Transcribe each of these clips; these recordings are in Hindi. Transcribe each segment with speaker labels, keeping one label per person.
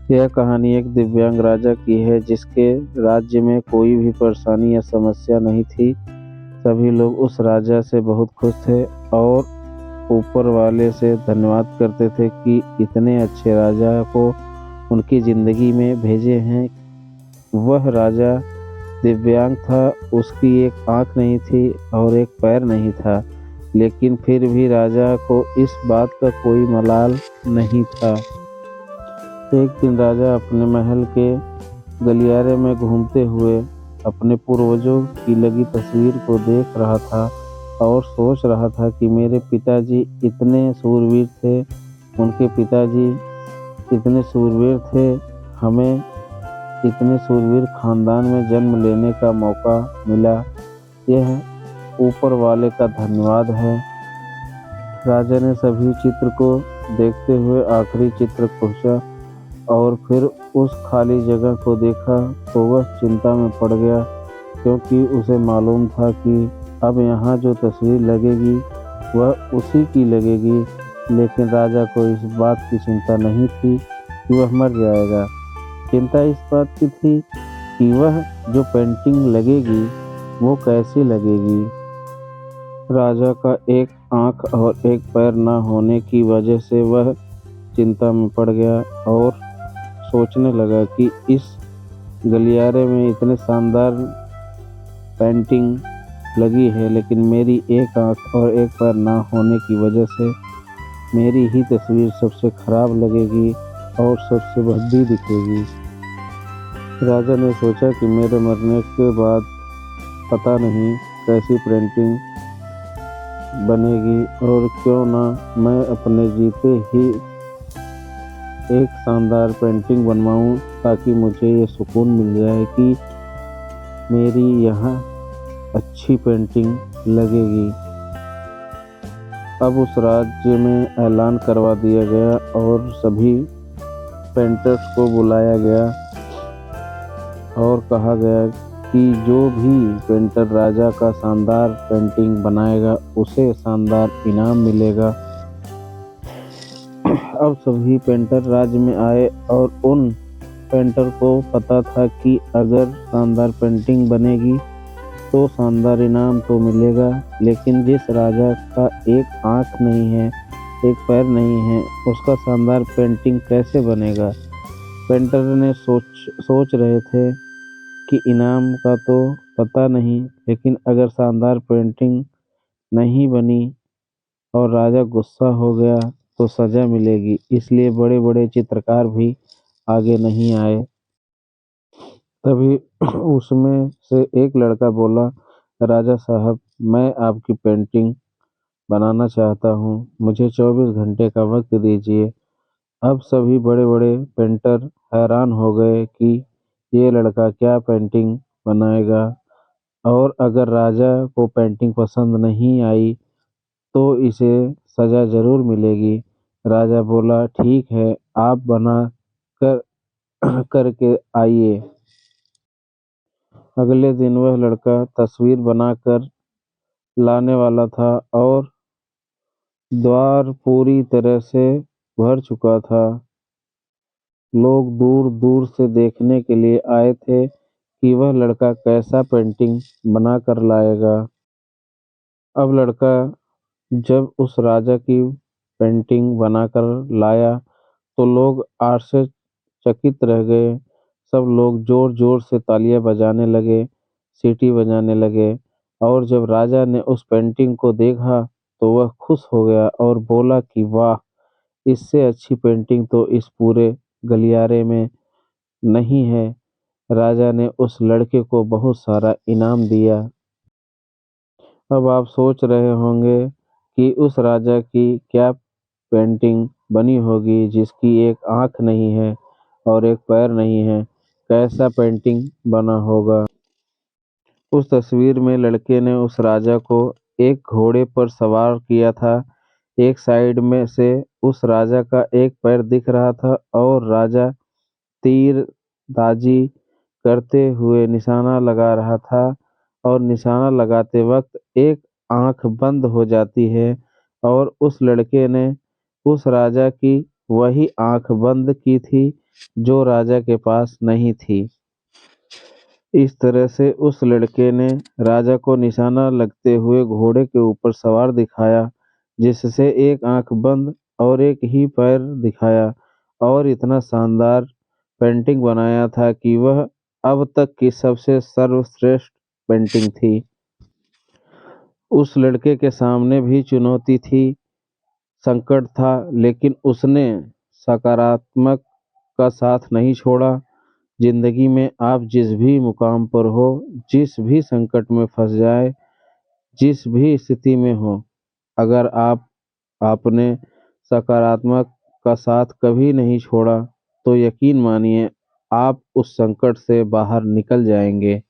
Speaker 1: यह कहानी एक दिव्यांग राजा की है जिसके राज्य में कोई भी परेशानी या समस्या नहीं थी। सभी लोग उस राजा से बहुत खुश थे और ऊपर वाले से धन्यवाद करते थे कि इतने अच्छे राजा को उनकी ज़िंदगी में भेजे हैं। वह राजा दिव्यांग था, उसकी एक आँख नहीं थी और एक पैर नहीं था, लेकिन फिर भी राजा को इस बात का कोई मलाल नहीं था। एक दिन राजा अपने महल के गलियारे में घूमते हुए अपने पूर्वजों की लगी तस्वीर को देख रहा था और सोच रहा था कि मेरे पिताजी इतने सूरवीर थे, उनके पिताजी इतने सूरवीर थे, हमें इतने सूरवीर खानदान में जन्म लेने का मौका मिला। यह ऊपर वाले का धन्यवाद है। राजा ने सभी चित्र को देखते हुए आखिरी चित्र खोजा और फिर उस खाली जगह को देखा तो वह चिंता में पड़ गया, क्योंकि उसे मालूम था कि अब यहाँ जो तस्वीर लगेगी वह उसी की लगेगी। लेकिन राजा को इस बात की चिंता नहीं थी कि वह मर जाएगा। चिंता इस बात की थी कि वह जो पेंटिंग लगेगी वो कैसी लगेगी। राजा का एक आँख और एक पैर न होने की वजह से वह चिंता में पड़ गया और सोचने लगा कि इस गलियारे में इतने शानदार पेंटिंग लगी है, लेकिन मेरी एक आँख और एक पैर ना होने की वजह से मेरी ही तस्वीर सबसे खराब लगेगी और सबसे भद्दी दिखेगी। राजा ने सोचा कि मेरे मरने के बाद पता नहीं कैसी पेंटिंग बनेगी, और क्यों ना मैं अपने जीते ही एक शानदार पेंटिंग बनवाऊं, ताकि मुझे ये सुकून मिल जाए कि मेरी यहाँ अच्छी पेंटिंग लगेगी। अब उस राज्य में ऐलान करवा दिया गया और सभी पेंटर्स को बुलाया गया और कहा गया कि जो भी पेंटर राजा का शानदार पेंटिंग बनाएगा उसे शानदार इनाम मिलेगा। अब सभी पेंटर राज्य में आए और उन पेंटर को पता था कि अगर शानदार पेंटिंग बनेगी तो शानदार इनाम तो मिलेगा, लेकिन जिस राजा का एक आँख नहीं है, एक पैर नहीं है, उसका शानदार पेंटिंग कैसे बनेगा। पेंटर ने सोच रहे थे कि इनाम का तो पता नहीं, लेकिन अगर शानदार पेंटिंग नहीं बनी और राजा गुस्सा हो गया तो सजा मिलेगी। इसलिए बड़े बड़े चित्रकार भी आगे नहीं आए। तभी उसमें से एक लड़का बोला, राजा साहब, मैं आपकी पेंटिंग बनाना चाहता हूँ, मुझे 24 घंटे का वक्त दीजिए। अब सभी बड़े बड़े पेंटर हैरान हो गए कि ये लड़का क्या पेंटिंग बनाएगा, और अगर राजा को पेंटिंग पसंद नहीं आई तो इसे सजा जरूर मिलेगी। राजा बोला, ठीक है, आप बना कर करके आइए। अगले दिन वह लड़का तस्वीर बनाकर लाने वाला था और द्वार पूरी तरह से भर चुका था। लोग दूर दूर से देखने के लिए आए थे कि वह लड़का कैसा पेंटिंग बना कर लाएगा। अब लड़का जब उस राजा की पेंटिंग बनाकर लाया तो लोग आश्चर्यचकित रह गए। सब लोग जोर जोर से तालियां बजाने लगे, सीटी बजाने लगे, और जब राजा ने उस पेंटिंग को देखा तो वह खुश हो गया और बोला कि वाह, इससे अच्छी पेंटिंग तो इस पूरे गलियारे में नहीं है। राजा ने उस लड़के को बहुत सारा इनाम दिया। अब आप सोच रहे होंगे कि उस राजा की क्या पेंटिंग बनी होगी जिसकी एक आँख नहीं है और एक पैर नहीं है, कैसा पेंटिंग बना होगा। उस तस्वीर में लड़के ने उस राजा को एक घोड़े पर सवार किया था। एक साइड में से उस राजा का एक पैर दिख रहा था और राजा तीरंदाजी करते हुए निशाना लगा रहा था, और निशाना लगाते वक्त एक आंख बंद हो जाती है और उस लड़के ने उस राजा की वही आंख बंद की थी जो राजा के पास नहीं थी। इस तरह से उस लड़के ने राजा को निशाना लगते हुए घोड़े के ऊपर सवार दिखाया, जिससे एक आंख बंद और एक ही पैर दिखाया, और इतना शानदार पेंटिंग बनाया था कि वह अब तक की सबसे सर्वश्रेष्ठ पेंटिंग थी। उस लड़के के सामने भी चुनौती थी, संकट था, लेकिन उसने सकारात्मक का साथ नहीं छोड़ा। जिंदगी में आप जिस भी मुकाम पर हो, जिस भी संकट में फंस जाए, जिस भी स्थिति में हो, अगर आपने सकारात्मक का साथ कभी नहीं छोड़ा, तो यकीन मानिए आप उस संकट से बाहर निकल जाएंगे।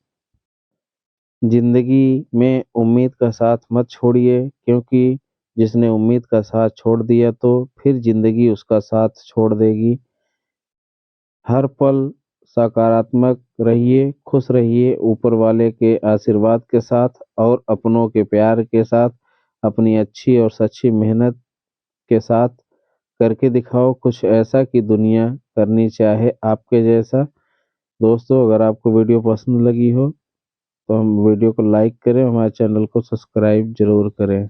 Speaker 1: जिंदगी में उम्मीद का साथ मत छोड़िए, क्योंकि जिसने उम्मीद का साथ छोड़ दिया तो फिर जिंदगी उसका साथ छोड़ देगी। हर पल सकारात्मक रहिए, खुश रहिए, ऊपर वाले के आशीर्वाद के साथ और अपनों के प्यार के साथ, अपनी अच्छी और सच्ची मेहनत के साथ करके दिखाओ कुछ ऐसा कि दुनिया करनी चाहे आपके जैसा। दोस्तों, अगर आपको वीडियो पसंद लगी हो तो हम वीडियो को लाइक करें, हमारे चैनल को सब्सक्राइब जरूर करें।